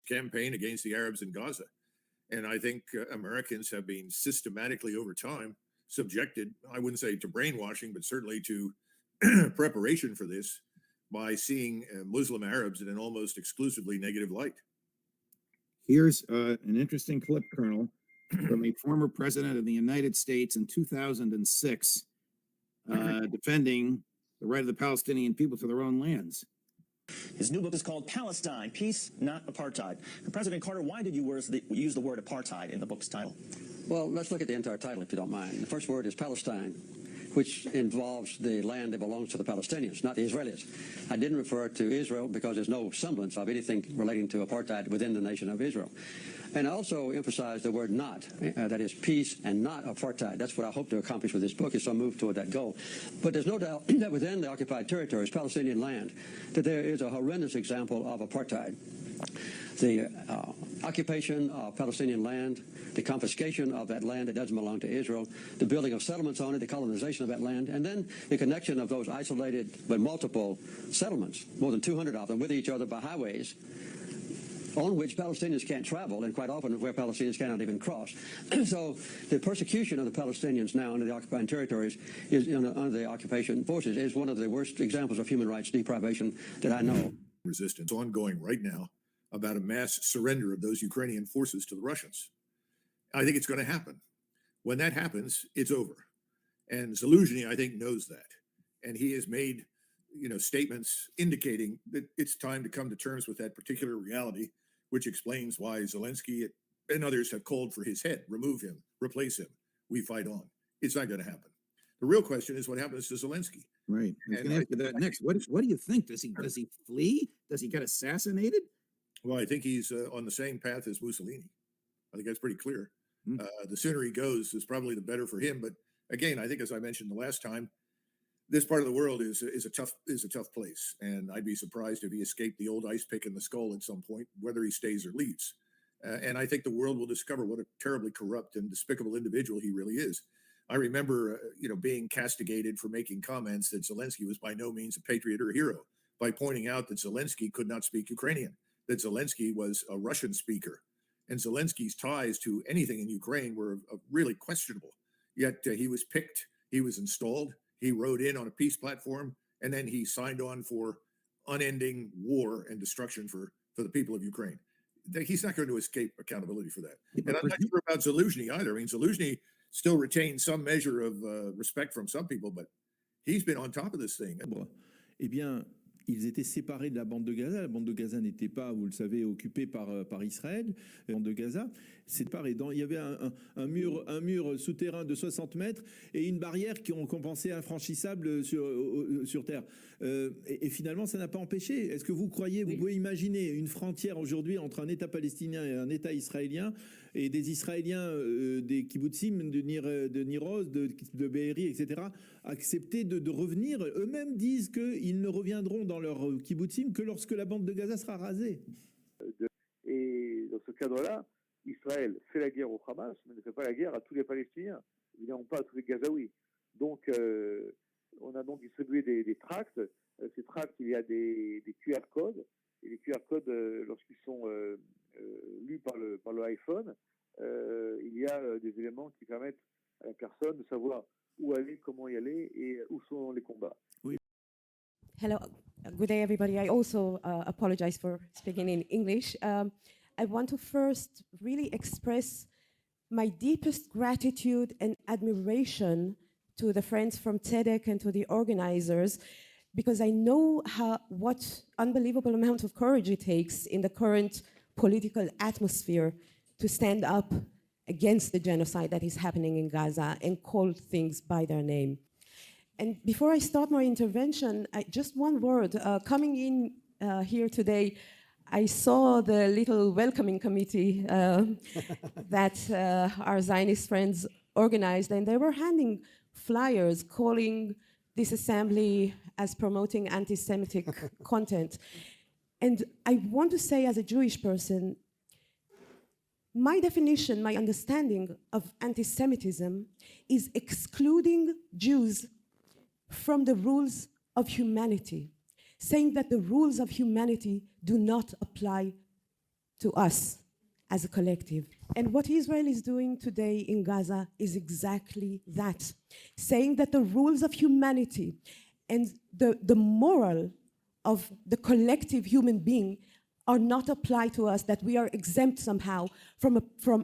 campaign against the Arabs in Gaza. And I think Americans have been systematically over time subjected, I wouldn't say to brainwashing, but certainly to preparation for this by seeing Muslim Arabs in an almost exclusively negative light. Here's an interesting clip, Colonel, from a former president of the United States in 2006, defending the right of the Palestinian people to their own lands. His new book is called Palestine, Peace, Not Apartheid. And President Carter, why did you use the word apartheid in the book's title? Well, let's look at the entire title, if you don't mind. The first word is Palestine, which involves the land that belongs to the Palestinians, not the Israelis. I didn't refer to Israel because there's no semblance of anything relating to apartheid within the nation of Israel. And I also emphasized the word not, that is peace and not apartheid. That's what I hope to accomplish with this book, is to move toward that goal. But there's no doubt that within the occupied territories, Palestinian land, that there is a horrendous example of apartheid. The occupation of Palestinian land, the confiscation of that land that doesn't belong to Israel, the building of settlements on it, the colonization of that land, and then the connection of those isolated but multiple settlements, more than 200 of them, with each other by highways, on which Palestinians can't travel, and quite often where Palestinians cannot even cross. So the persecution of the Palestinians now under the occupied territories, under the occupation forces, is one of the worst examples of human rights deprivation that I know. Resistance ongoing right now about a mass surrender of those Ukrainian forces to the Russians. I think it's going to happen. When that happens, it's over. And Zelensky, I think, knows that. And he has made, statements indicating that it's time to come to terms with that particular reality, which explains why Zelensky and others have called for his head, remove him, replace him. We fight on. It's not going to happen. The real question is what happens to Zelensky. Right. I was going to ask you that next. What do you think? Does he flee? Does he get assassinated? Well, I think he's on the same path as Mussolini. I think that's pretty clear. The sooner he goes is probably the better for him. But again, I think, as I mentioned the last time, this part of the world is a tough place, and I'd be surprised if he escaped the old ice pick in the skull at some point, whether he stays or leaves. And I think the world will discover what a terribly corrupt and despicable individual he really is. I remember, being castigated for making comments that Zelensky was by no means a patriot or a hero by pointing out that Zelensky could not speak Ukrainian, that Zelensky was a Russian speaker, and Zelensky's ties to anything in Ukraine were really questionable. Yet he was picked, he was installed, he rode in on a peace platform, and then he signed on for unending war and destruction for the people of Ukraine. He's not going to escape accountability for that. And I'm not sure about Zelensky either. I mean, Zelensky still retains some measure of respect from some people, but he's been on top of this thing. Eh bien, ils étaient séparés de la bande de Gaza. La bande de Gaza n'était pas, vous le savez, occupée par Israël. La bande de Gaza, c'est pareil. Il y avait un mur souterrain de 60 mètres et une barrière qu'on pensait infranchissable sur terre. Et finalement, ça n'a pas empêché. Est-ce que vous croyez, vous pouvez imaginer une frontière aujourd'hui entre un État palestinien et un État israélien, et des Israéliens, des kibbutzim, de Niroz, de Be'eri, etc., accepter de revenir? Eux-mêmes disent qu'ils ne reviendront dans leur kibbutzim que lorsque la bande de Gaza sera rasée. Et dans ce cadre-là, Israël fait la guerre au Hamas, mais ne fait pas la guerre à tous les Palestiniens, évidemment pas à tous les Gazaouis. Donc, on a donc distribué des tracts. Ces tracts, il y a des QR codes. Et les QR codes, lorsqu'ils sont lus par le iPhone, il y a des éléments qui permettent à la personne de savoir où aller, comment y aller et où sont les combats. Oui. Hello, good day everybody. I also apologize for speaking in English. I want to first really express my deepest gratitude and admiration to the friends from TEDx and to the organizers, because I know what unbelievable amount of courage it takes in the current political atmosphere to stand up against the genocide that is happening in Gaza and call things by their name. And before I start my intervention, just one word. Coming in here today, I saw the little welcoming committee that our Zionist friends organized, and they were handing flyers calling this assembly as promoting anti-Semitic content. And I want to say, as a Jewish person, my definition, my understanding of anti-Semitism is excluding Jews from the rules of humanity, saying that the rules of humanity do not apply to us as a collective. And what Israel is doing today in Gaza is exactly that, saying that the rules of humanity and the moral of the collective human being are not applied to us, that we are exempt somehow from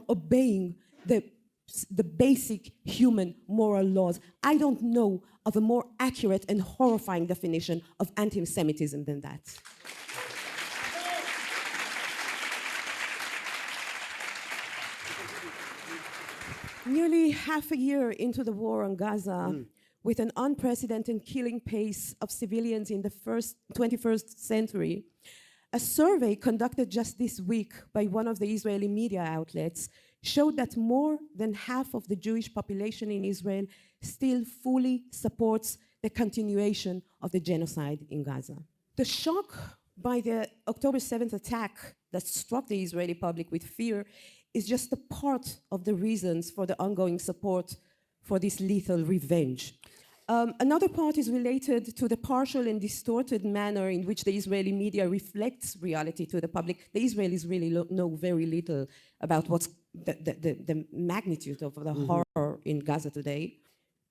obeying the basic human moral laws. I don't know of a more accurate and horrifying definition of anti-Semitism than that. Nearly half a year into the war on Gaza, with an unprecedented killing pace of civilians in the 21st century, a survey conducted just this week by one of the Israeli media outlets showed that more than half of the Jewish population in Israel still fully supports the continuation of the genocide in Gaza. The shock by the October 7th attack that struck the Israeli public with fear is just a part of the reasons for the ongoing support for this lethal revenge. Another part is related to the partial and distorted manner in which the Israeli media reflects reality to the public. The Israelis really know very little about what's the magnitude of the horror in Gaza today.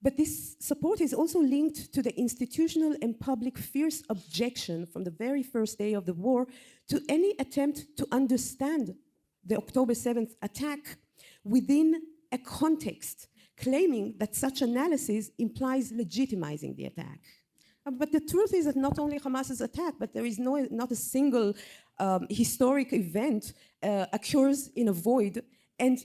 But this support is also linked to the institutional and public fierce objection from the very first day of the war to any attempt to understand the October 7th attack within a context, claiming that such analysis implies legitimizing the attack. But the truth is that not only Hamas's attack, but there is not a single historic event occurs in a void. And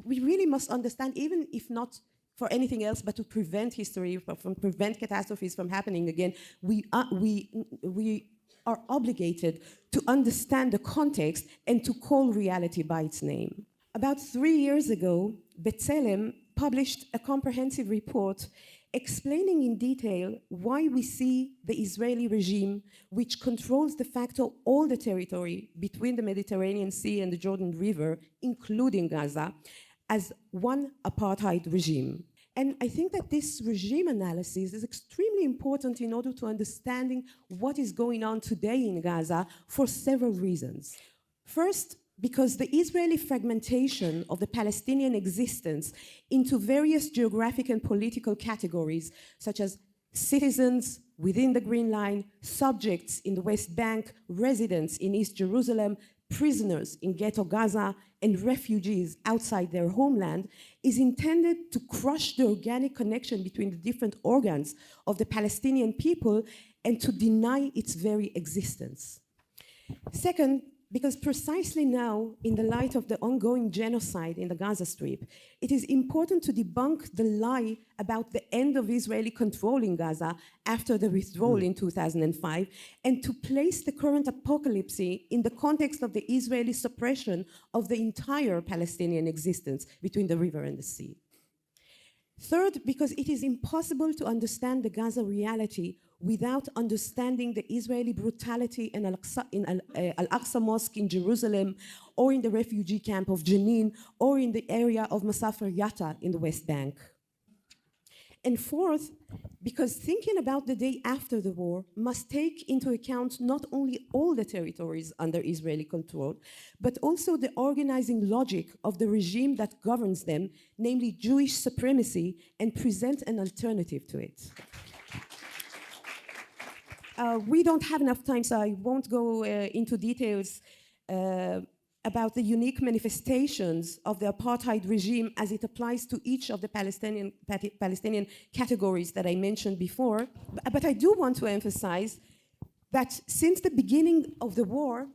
we really must understand, even if not for anything else, but to prevent history, from prevent catastrophes from happening again, we are obligated to understand the context and to call reality by its name. About 3 years ago, B'Tselem published a comprehensive report explaining in detail why we see the Israeli regime, which controls de facto all the territory between the Mediterranean Sea and the Jordan River, including Gaza, as one apartheid regime. And I think that this regime analysis is extremely important in order to understanding what is going on today in Gaza for several reasons. First, because the Israeli fragmentation of the Palestinian existence into various geographic and political categories, such as citizens within the Green Line, subjects in the West Bank, residents in East Jerusalem, prisoners in Ghetto Gaza, and refugees outside their homeland, is intended to crush the organic connection between the different organs of the Palestinian people and to deny its very existence. Second, because precisely now, in the light of the ongoing genocide in the Gaza Strip, it is important to debunk the lie about the end of Israeli control in Gaza after the withdrawal in 2005, and to place the current apocalypse in the context of the Israeli suppression of the entire Palestinian existence between the river and the sea. Third, because it is impossible to understand the Gaza reality without understanding the Israeli brutality in Al-Aqsa Mosque in Jerusalem, or in the refugee camp of Jenin, or in the area of Masafer Yatta in the West Bank. And fourth, because thinking about the day after the war must take into account not only all the territories under Israeli control, but also the organizing logic of the regime that governs them, namely Jewish supremacy, and present an alternative to it. We don't have enough time, so I won't go into details about the unique manifestations of the apartheid regime as it applies to each of the Palestinian categories that I mentioned before. But I do want to emphasize that since the beginning of the war,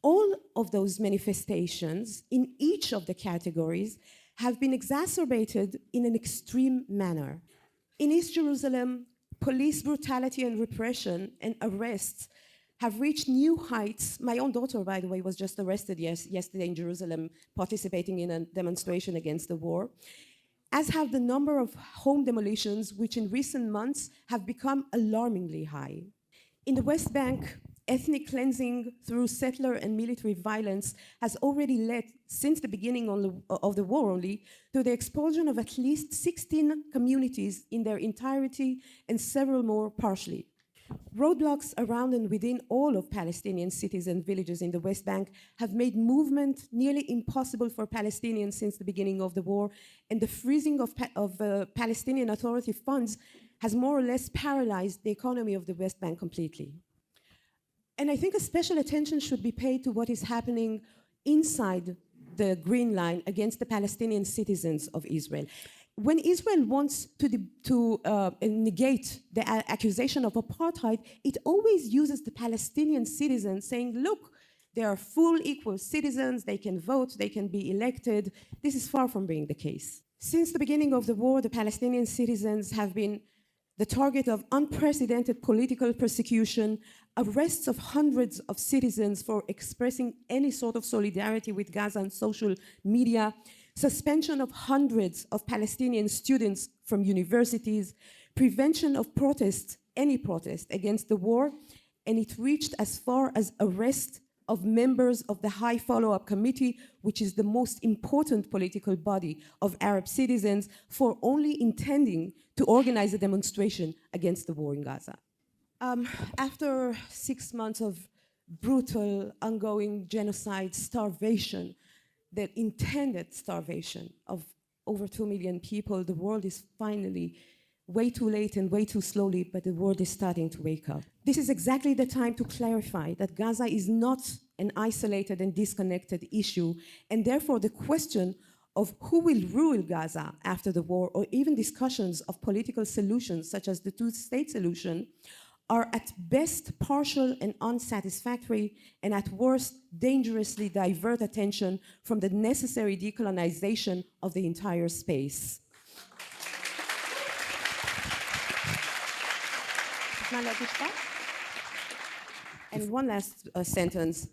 all of those manifestations in each of the categories have been exacerbated in an extreme manner. In East Jerusalem, police brutality and repression and arrests have reached new heights. My own daughter, by the way, was just arrested yesterday in Jerusalem, participating in a demonstration against the war, as have the number of home demolitions, which in recent months have become alarmingly high. In the West Bank, ethnic cleansing through settler and military violence has already led, since the beginning of the war only, to the expulsion of at least 16 communities in their entirety and several more partially. Roadblocks around and within all of Palestinian cities and villages in the West Bank have made movement nearly impossible for Palestinians since the beginning of the war, and the freezing of Palestinian Authority funds has more or less paralyzed the economy of the West Bank completely. And I think a special attention should be paid to what is happening inside the Green Line against the Palestinian citizens of Israel. When Israel wants to negate the accusation of apartheid, it always uses the Palestinian citizens saying, look, they are full equal citizens, they can vote, they can be elected. This is far from being the case. Since the beginning of the war, the Palestinian citizens have been the target of unprecedented political persecution, arrests of hundreds of citizens for expressing any sort of solidarity with Gaza on social media, suspension of hundreds of Palestinian students from universities, prevention of protests, any protest against the war, and it reached as far as arrest of members of the High Follow-Up Committee, which is the most important political body of Arab citizens, for only intending to organize a demonstration against the war in Gaza. After 6 months of brutal, ongoing genocide, starvation, the intended starvation of over 2 million people, the world is finally way too late and way too slowly, but the world is starting to wake up. This is exactly the time to clarify that Gaza is not an isolated and disconnected issue, and therefore the question of who will rule Gaza after the war, or even discussions of political solutions such as the two-state solution, are at best partial and unsatisfactory, and at worst dangerously divert attention from the necessary decolonization of the entire space. And one last sentence.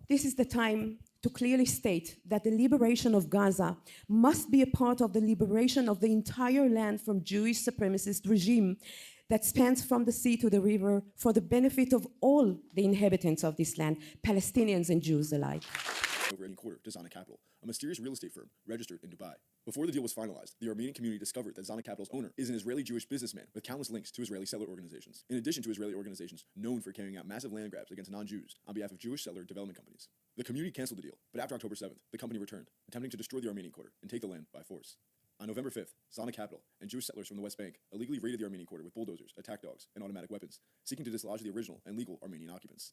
This is the time to clearly state that the liberation of Gaza must be a part of the liberation of the entire land from Jewish supremacist regime that spans from the sea to the river for the benefit of all the inhabitants of this land, Palestinians and Jews alike. Over any quarter to Zana Capital, a mysterious real estate firm registered in Dubai. Before the deal was finalized, the Armenian community discovered that Zana Capital's owner is an Israeli Jewish businessman with countless links to Israeli settler organizations, in addition to Israeli organizations known for carrying out massive land grabs against non-Jews on behalf of Jewish settler development companies. The community canceled the deal, but after October 7th, the company returned, attempting to destroy the Armenian quarter and take the land by force. On November 5th, Zana Capital and Jewish settlers from the West Bank illegally raided the Armenian quarter with bulldozers, attack dogs, and automatic weapons, seeking to dislodge the original and legal Armenian occupants.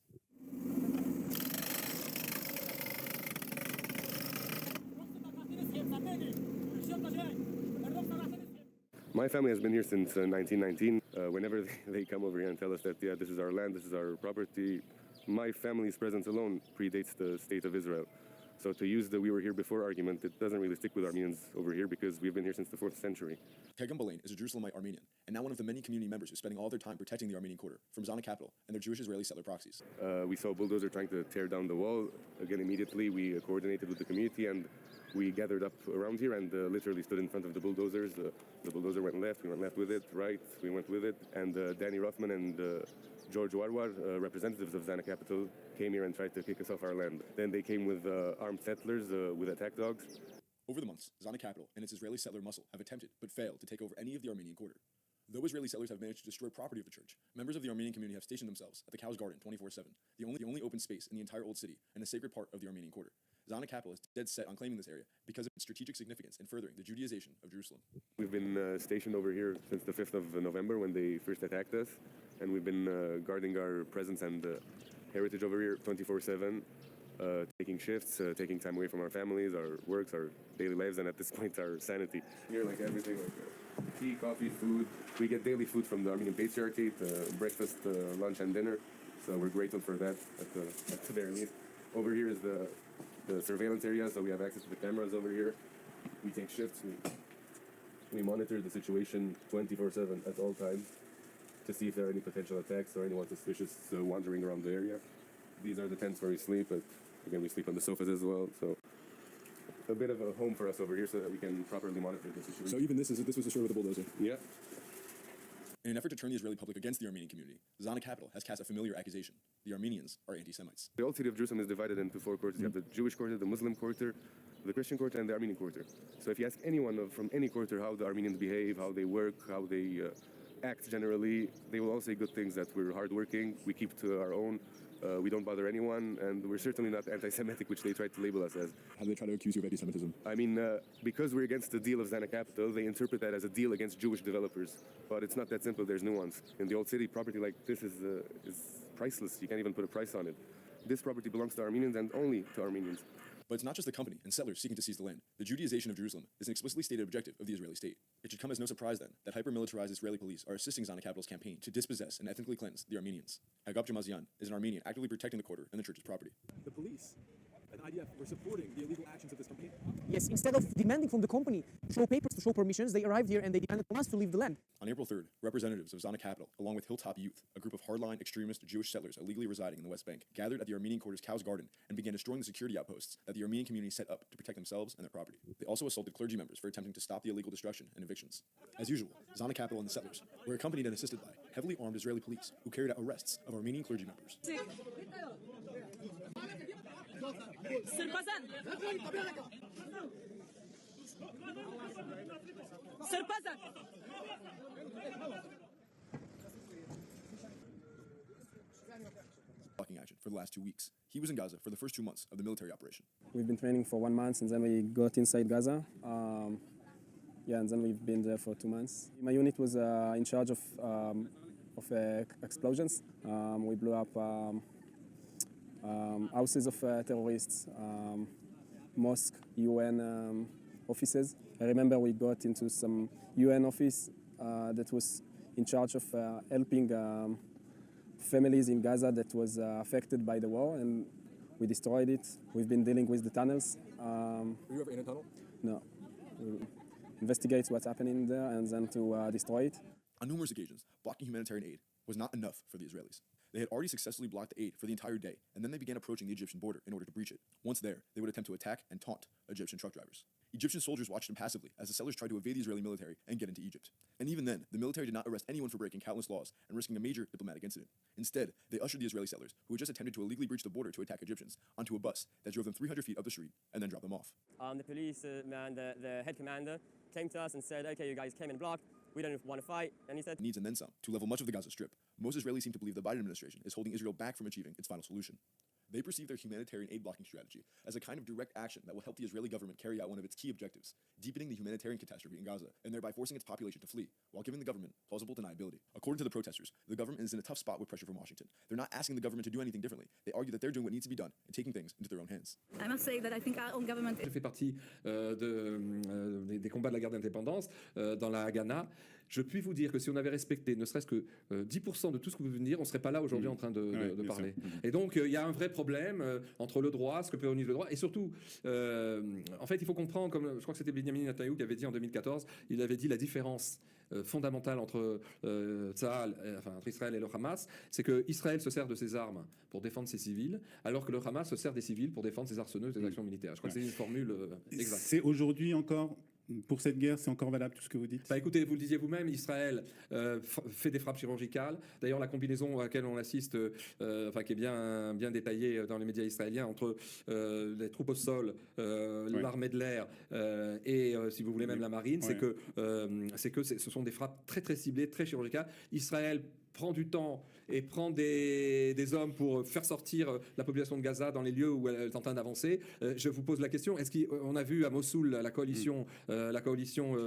My family has been here since 1919. Whenever they come over here and tell us that, yeah, this is our land, this is our property, my family's presence alone predates the state of Israel. So to use the "we were here before" argument, it doesn't really stick with Armenians over here because we've been here since the 4th century. Kergem Balain is a Jerusalemite Armenian, and now one of the many community members who's spending all their time protecting the Armenian quarter from Zana Capital and their Jewish Israeli settler proxies. We saw a bulldozer trying to tear down the wall. Again, immediately we coordinated with the community and we gathered up around here and literally stood in front of the bulldozers. The bulldozer went left, we went left with it, right, we went with it, and Danny Rothman and George Warwar, representatives of Zana Capital, came here and tried to kick us off our land. Then they came with armed settlers with attack dogs. Over the months, Zana Capital and its Israeli settler muscle have attempted, but failed, to take over any of the Armenian quarter. Though Israeli settlers have managed to destroy property of the church, members of the Armenian community have stationed themselves at the Cow's Garden 24/7, the only open space in the entire Old City and a sacred part of the Armenian quarter. Zana Capital is dead set on claiming this area because of its strategic significance in furthering the Judaization of Jerusalem. We've been stationed over here since the 5th of November when they first attacked us, and we've been guarding our presence and heritage over here 24/7, taking shifts, taking time away from our families, our works, our daily lives, and at this point our sanity. Here, like everything, like tea, coffee, food. We get daily food from the Armenian patriarchate, breakfast, lunch, and dinner. So we're grateful for that at the very least. Over here is the surveillance area, so we have access to the cameras over here. We take shifts. We monitor the situation 24/7 at all times to see if there are any potential attacks or anyone suspicious wandering around the area. These are the tents where we sleep, but again, we sleep on the sofas as well. So a bit of a home for us over here so that we can properly monitor the situation. So even this was destroyed with a bulldozer? Yeah. In an effort to turn the Israeli public against the Armenian community, Zana Capital has cast a familiar accusation. The Armenians are anti-Semites. The old city of Jerusalem is divided into 4 quarters. You have the Jewish quarter, the Muslim quarter, the Christian quarter, and the Armenian quarter. So if you ask anyone from any quarter how the Armenians behave, how they work, how they act generally, they will all say good things, that we're hardworking, we keep to our own, we don't bother anyone, and we're certainly not anti-Semitic, which they try to label us as. How do they try to accuse you of anti-Semitism? I mean, because we're against the deal of Zana Capital, they interpret that as a deal against Jewish developers. But it's not that simple, there's nuance. In the old city, property like this is priceless, you can't even put a price on it. This property belongs to Armenians and only to Armenians. But it's not just the company and settlers seeking to seize the land. The Judaization of Jerusalem is an explicitly stated objective of the Israeli state. It should come as no surprise then that hyper-militarized Israeli police are assisting Zana Capital's campaign to dispossess and ethnically cleanse the Armenians. Hagab Jamazian is an Armenian actively protecting the quarter and the church's property. The police and IDF were supporting the illegal actions of this company. Yes, instead of demanding from the company to show papers, to show permissions, they arrived here and they demanded from us to leave the land. On April 3rd, representatives of Zana Capital, along with Hilltop Youth, a group of hardline extremist Jewish settlers illegally residing in the West Bank, gathered at the Armenian quarter's Cow's Garden and began destroying the security outposts that the Armenian community set up to protect themselves and their property. They also assaulted clergy members for attempting to stop the illegal destruction and evictions. As usual, Zana Capital and the settlers were accompanied and assisted by heavily armed Israeli police who carried out arrests of Armenian clergy members. Blocking action for the last 2 weeks. He was in Gaza for the first 2 months of the military operation. We've been training for 1 month and then we got inside Gaza. And then we've been there for 2 months. My unit was in charge of explosions. We blew up houses of terrorists, mosque, UN offices. I remember we got into some UN office that was in charge of helping families in Gaza that was affected by the war, and we destroyed it. We've been dealing with the tunnels. Were you ever in a tunnel? No. We investigate what's happening there and then to destroy it. On numerous occasions, blocking humanitarian aid was not enough for the Israelis. They had already successfully blocked the aid for the entire day, and then they began approaching the Egyptian border in order to breach it. Once there, they would attempt to attack and taunt Egyptian truck drivers. Egyptian soldiers watched impassively as the settlers tried to evade the Israeli military and get into Egypt. And even then, the military did not arrest anyone for breaking countless laws and risking a major diplomatic incident. Instead, they ushered the Israeli settlers, who had just attempted to illegally breach the border to attack Egyptians, onto a bus that drove them 300 feet up the street and then dropped them off. The police man, the head commander, came to us and said, okay, you guys came in blocked. We don't want to fight. And he said, needs and then some to level much of the Gaza Strip. Most Israelis seem to believe the Biden administration is holding Israel back from achieving its final solution. They perceive their humanitarian aid blocking strategy as a kind of direct action that will help the Israeli government carry out one of its key objectives, deepening the humanitarian catastrophe in Gaza, and thereby forcing its population to flee, while giving the government plausible deniability. According to the protesters, the government is in a tough spot with pressure from Washington. They're not asking the government to do anything differerly. They argue that they're doing what needs to be done and taking things into their own hands. I must say that I think our own government... Je fais partie des combats de la guerre d'indépendance dans la Haganah. Je puis vous dire que si on avait respecté ne serait-ce que 10% de tout ce que vous venez de dire, on ne serait pas là aujourd'hui en train de parler. Et donc, il y a un vrai problème entre le droit, ce que préconise le droit, et surtout, en fait, il faut comprendre, comme je crois que c'était Benjamin Netanyahu qui avait dit en 2014, il avait dit la différence fondamentale entre entre Israël et le Hamas, c'est que Israël se sert de ses armes pour défendre ses civils, alors que le Hamas se sert des civils pour défendre ses arsenaux et ses actions militaires. Je crois que c'est une formule exacte. C'est aujourd'hui encore... Pour cette guerre, c'est encore valable tout ce que vous dites? Écoutez, vous le disiez vous-même, Israël fait des frappes chirurgicales. D'ailleurs, la combinaison à laquelle on assiste, qui est bien détaillée dans les médias israéliens, entre les troupes au sol, l'armée de l'air et, si vous voulez, même la marine, c'est que ce sont des frappes très très ciblées, très chirurgicales. Israël prend du temps et prend des hommes pour faire sortir la population de Gaza dans les lieux où elle est en train d'avancer. Je vous pose la question, est-ce qu'on a vu à Mossoul la coalition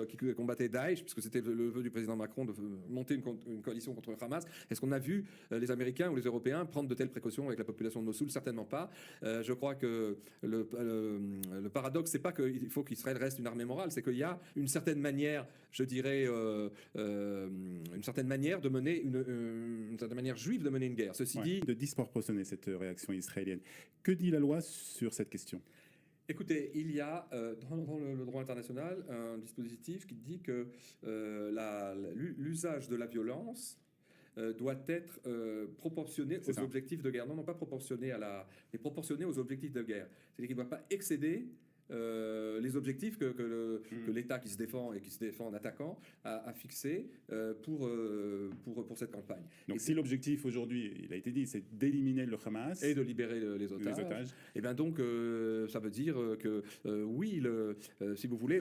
qui combattait Daesh, puisque c'était le vœu du président Macron de monter une coalition contre le Hamas, est-ce qu'on a vu les Américains ou les Européens prendre de telles précautions avec la population de Mossoul? Certainement pas. Je crois que le paradoxe, c'est pas qu'il faut qu'Israël reste une armée morale, c'est qu'il y a une certaine manière, je dirais, une certaine manière de mener une certaine manière juive de mener une guerre. Ceci dit... De disproportionner cette réaction israélienne. Que dit la loi sur cette question? Écoutez, il y a dans le droit international un dispositif qui dit que l'usage de la violence doit être proportionné aux objectifs de guerre. Non, pas proportionné mais proportionné aux objectifs de guerre. C'est-à-dire qu'il ne doit pas excéder les objectifs que l'État qui se défend et qui se défend en attaquant a fixés pour cette campagne. Donc si l'objectif aujourd'hui, il a été dit, c'est d'éliminer le Hamas et de libérer les otages. Et bien donc ça veut dire que oui, si vous voulez,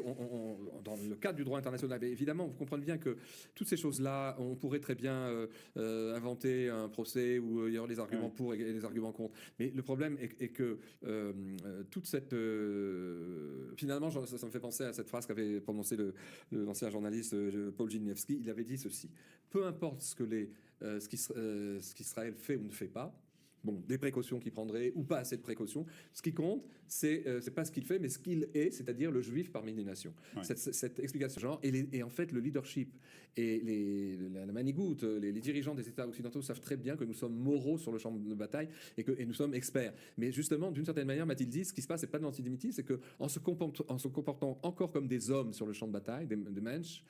dans le cadre du droit international, évidemment, vous comprenez bien que toutes ces choses-là, on pourrait très bien inventer un procès où il y aura les arguments pour et les arguments contre. Mais le problème est que toute cette finalement, ça me fait penser à cette phrase qu'avait prononcée l'ancien journaliste Paul Giniewski. Il avait dit ceci: peu importe ce qu'Israël fait ou ne fait pas, bon, des précautions qu'il prendrait ou pas assez de précautions, ce qui compte, c'est pas ce qu'il fait, mais ce qu'il est, c'est-à-dire le juif parmi les nations. Ouais. Cette explication genre, et en fait, le leadership et la manigoutte, les dirigeants des États occidentaux savent très bien que nous sommes moraux sur le champ de bataille et nous sommes experts. Mais justement, d'une certaine manière, m'a-t-il dit, ce qui se passe, c'est pas de l'antisémitisme, c'est qu'en se comportant encore comme des hommes sur le champ de bataille, des mensch,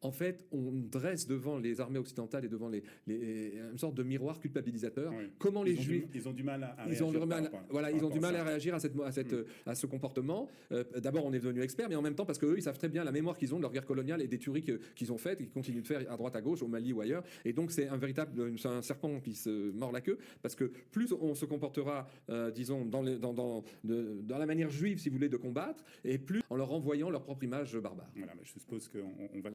en fait, on dresse devant les armées occidentales et devant une sorte de miroir culpabilisateur. Oui. Comment les Juifs... Ils ont du mal à réagir. Ils ont du mal à réagir à ce comportement. D'abord, on est devenu experts, mais en même temps, parce qu'eux, ils savent très bien la mémoire qu'ils ont de leur guerre coloniale et des tueries qu'ils ont faites et qu'ils continuent de faire à droite, à gauche, au Mali ou ailleurs. Et donc, c'est un serpent qui se mord la queue, parce que plus on se comportera, disons, dans la manière juive, si vous voulez, de combattre, et plus en leur renvoyant leur propre image barbare. Voilà, je suppose qu'on va